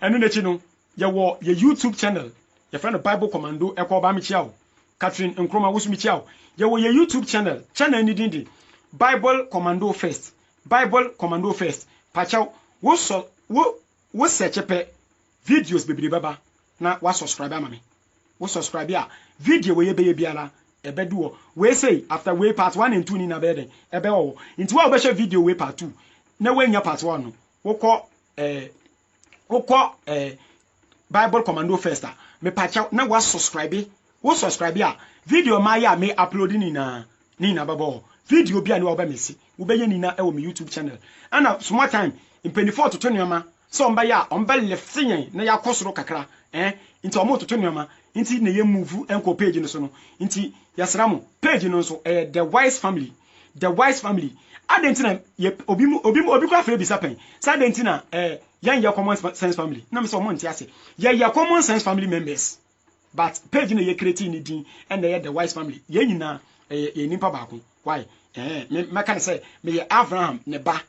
enu na chi no ye YouTube channel ye friend Bible Commando ba mi chia o Catherine Nkrumah wusumi chia o ye YouTube channel ni dindi Bible Commando first pachaw wo search pe videos bebiri baba na wa subscribe ama me wo subscribe a video we ye biara ebeduo we say after we part 1 and 2 ni na beden ebe wo nti wo be share video we part 2 na we nya part 1 no wo ko Bible Commando first me pachaw na wa subscribe a video ma ya me upload ni na baba video bia ni wa ba mesi wo be ye ni na e wo me YouTube channel ana small time in 24 to 20 ma so on ba ya on ba left yen na ya kosoro kakra nti o mo to 20 ma nti na ye move enko page no so no nti yasra mo page no so the wise family adentina obi kwa fere bisa pen sa adentina yan ya common sense family na me so mo nti ase ya common sense family members but page no ye create ni din and the wise family ye nyina ye nipa baako why me kan say me ye Abraham ne ba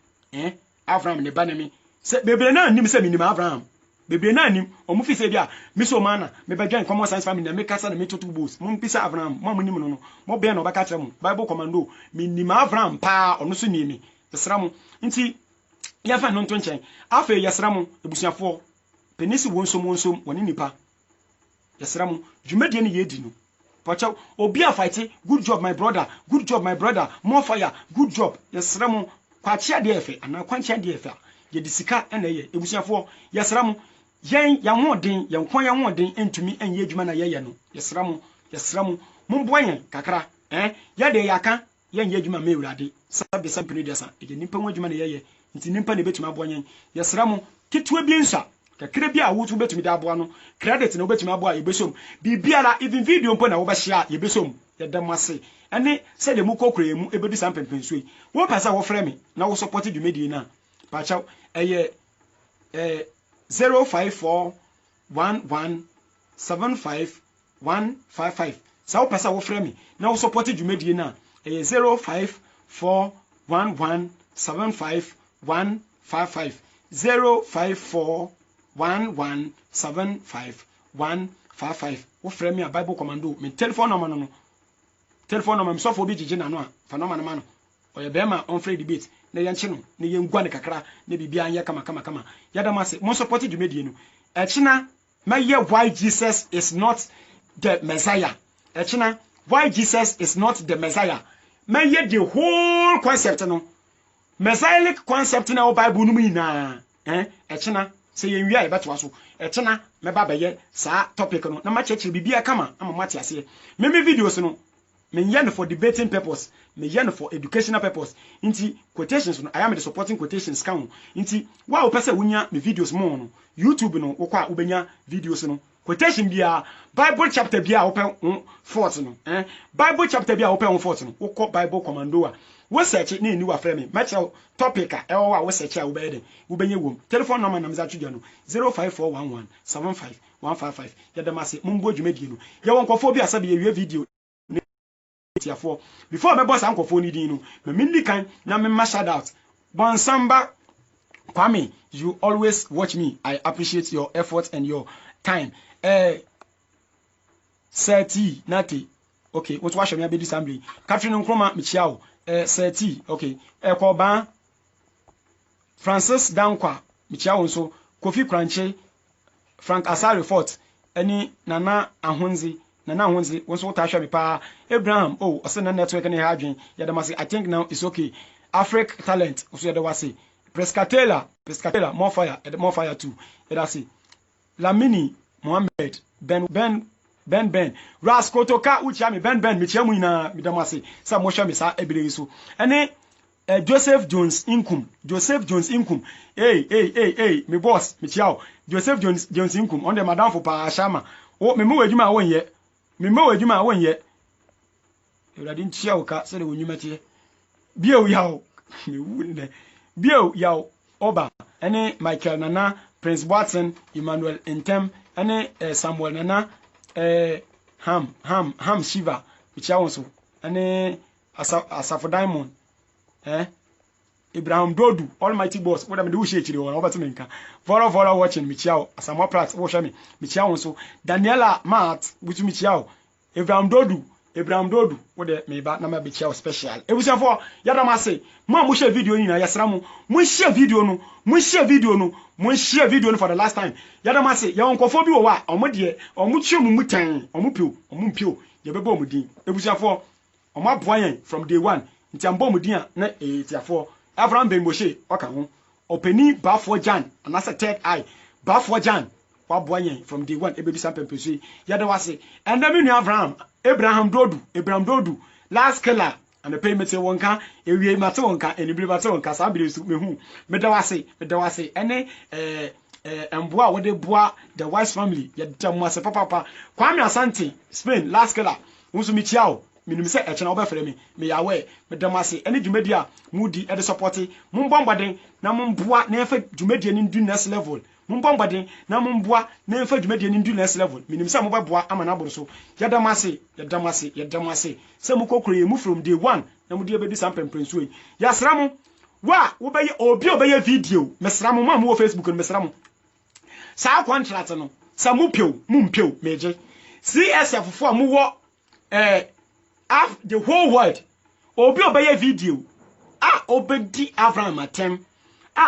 Abraham ne ba na me say bebre na nim say me nim Abraham bebre na nim o mu fi say bia me so mana me ba join common sense family na me kasa na me totu boss mo mpisa Abraham mo nim no mo be na o ba ka kire mo Bible Commando me nim Abraham pa ono so ni yesra mo nti ya fa no nto nchen afa yesra mo ebusuafo penisi wonsom woni nipa yesra mo dwumadie ne ye di no pacha obi a fight good job my brother more fire good job yesra mo kwachia de efe ana kwanchia de efe ye disika na ye ebusuafo yesra mo yen ya hoden yen kwan ya hoden entumi enye adwuma na ye no yesra mo mumboyen kakra ya de yaka yen ye adwuma me urade sabe sampini desa ye nimpa ho adwuma na ye nti nimpa ne betuma aboyen yesra mo kitwa bi nsa kakra bi a wotu betumi da aboa no credit na betumi aboa ye besom bibiara even video mpo na wo ba share ye besom ye damase ene se de mu kokore mu ebedu sampempensuyi wo pasa wo frɛ me na wo support du media na pacha 0541175155 sa wo pasa wo frɛ me na wo support du media na 0541175155 0541175155 wo frɛ me a Bible Commando me telephone number no telephone number me so for bi gigi na no a fa no ma no oye be ma on free debate na yenche no na yengua ne kakra na bibia anye kama yada ma se mo support dwumedie no echina maye why Jesus is not the Messiah echina why Jesus is not the Messiah maye the whole concept no messianic concept na o Bible no nyina echina se yenwia e beto aso echina meba beye sa topic no na ma cheche bibia kama ama mate ase me videos no me yen for debating purpose me yen for educational purpose inti quotations no I am the supporting quotations kan inti wa o pese wunya me videos mo no YouTube no wo kwa ubenya videos no quotation bia Bible chapter bia wo pe fort no Bible chapter bia wo pe fort no wo ko Bible Commando a wo search na ni wa frame me match topic a e wo wa wo search a wo be de wo benye wom telephone number na me za twedwa no 0541175155 yadamase mumbo dwumedie no ye won kofo bi asabe ye video before me boss ankofo ni din no me minni kan na me ma shout out Bonsamba Kwame, you always watch me. I appreciate your effort and your time. Seti Nati. Okay, what wash me abedi assembly. Catherine Nkrumah Michiao. Seti. Okay. Koban Francis Dankwa Michiao nso Kofi Kranche Frank Asari Fort. Any Nana Ahunzi once what I shall be pa Abraham. Oh, I send a network and hadrin. Yadamasi. I think now it's okay. Africa talent. Also yadawasi. Pescatella, more fire too. Edasi. Lamini Mohammed Ben Raskotoka uchami Ben michemu ina midamasi. Sa mosha mi sa ebirisu. Ene Joseph Jones Inkum. Hey, me boss michiao. Joseph Jones Inkum on the madam for pa ashama. Oh, me mo edwuma won ye. Ewradin chiao ka se de wonyuma tie. Bio yawo. Me wunde. Bio yaw Oba ene Michael Nana Prince Watson Emmanuel Entem ene Samuel Nana Ham Shiva bichawonso ene Asafo Diamond Ibrahim Dodu Almighty Boss what am do she chiri won obatu menka follow watching michiao Asamo Prat wo hwe me michiawonso Daniela Mart butu michiao Ibrahim Dodu wo de me ba na ma bichiao special ebusafo yada ma se mo share video ni na yasra mo share video no for the last time yada ma se ye onkofo bi wo wa omo de omo twemu mutan omo pio ye bebo omo din ebusafo omo aboyan from day one nti ambo omo din na tiafo Abraham Ben Moshe oka ho openi ba for Jan and as a third eye ba for Jan wa aboyan from day one ebebi sampempesu yada wa se endami nu Abraham Dodu last killer and the payment wonka ewie mate wonka enibire mate wonka sabire su mehu medawase ene emboa wode boa the wise family yedamase papa Kwame Asante Spain last killer unso mi chiao minim se echena obefere me yawe medamase ene dwumadi a mudi e de support mumbombaden na mumboa na efa dwumadi ni ndu next level mumbombaden na mumboa na efa dwumadi ni ndu next level minim se mobeboa amana aboro so yedamase se mukokoro ye mu from day one na mudi ebedu sampemprenso yasramu wa wo beye obi obeye video mesramu ma wo Facebook no mesramu sa contract no sa mumpio meje CSF fo amu wo the whole world obi obeye video obedi Abraham atem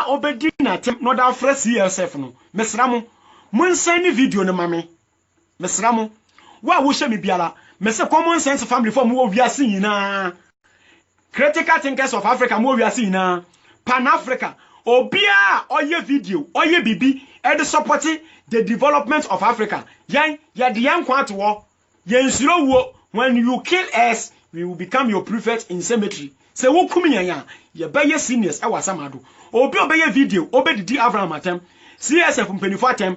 obedi na atem no da fra CSF no mesramu munsani video no mame mesramu wa wo hye me biara mese common sense family for mo wiase nyina critical thinkers of Africa mo wiase nyina pan Africa obia oye video oye bibi e de support the development of Africa yan ye de yan kwat wo yen suro wo when you kill us we will become your prefect in cemetery se wo kum yan ye baye seniors e wasamado obi obeye video obedidi Abraham atem CSF mpenifo atem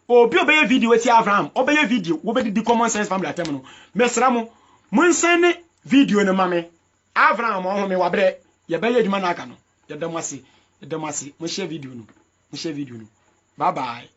obi obeye video eti Abraham obeye video obedidi common sense family atem no mesramu munsene video ne mame Abraham ohome wabre ye baye adwuma na aka no ye damase mo share video no bye bye.